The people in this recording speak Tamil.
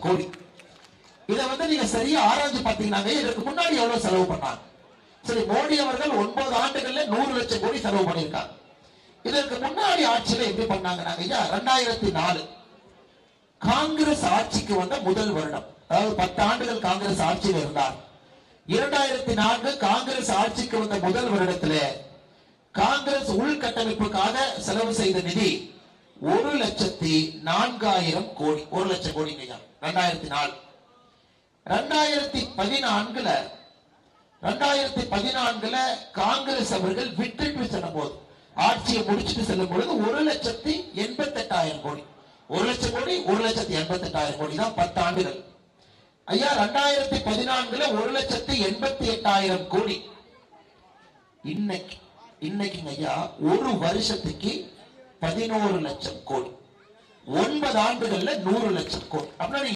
கோடி. இதை நீங்க சரியா ஆராய்ச்சி பாத்தீங்கன்னா இதற்கு முன்னாடி எவ்வளவு செலவு பண்ணாங்க? சரி, மோடி அவர்கள் 9 ஆண்டுகள்ல 100 லட்சம் கோடி செலவு பண்ணியிருக்காங்க. இதற்கு முன்னாடி ஆட்சியில எப்படி பண்ணாங்க? 2004 காங்கிரஸ் ஆட்சிக்கு வந்த முதல் வருடம், அதாவது 10 ஆண்டுகள் காங்கிரஸ் ஆட்சியில் இருந்தார். 2004 காங்கிரஸ் ஆட்சிக்கு வந்த முதல் வருடத்துல காங்கிரஸ் உள்கட்டமைப்புக்காக செலவு செய்த நிதி 1,04,000 கோடி. 1 லட்சம் கோடி 2004. 2014 காங்கிரஸ் அவர்கள் விட்டுட்டு செல்லும் போது, ஆட்சியை முடிச்சுட்டு செல்லும் பொழுது 1,88,000 கோடி. 1 லட்சம் கோடி 1,88,000 கோடி தான் 10 ஆண்டுகள். ஐயா 2014 1,88,000 கோடி. இன்னைக்கு ஐயா ஒரு வருஷத்துக்கு 11 லட்சம் கோடி. 9 ஆண்டுகள்ல 100 லட்சம் கோடி. அப்படின்னா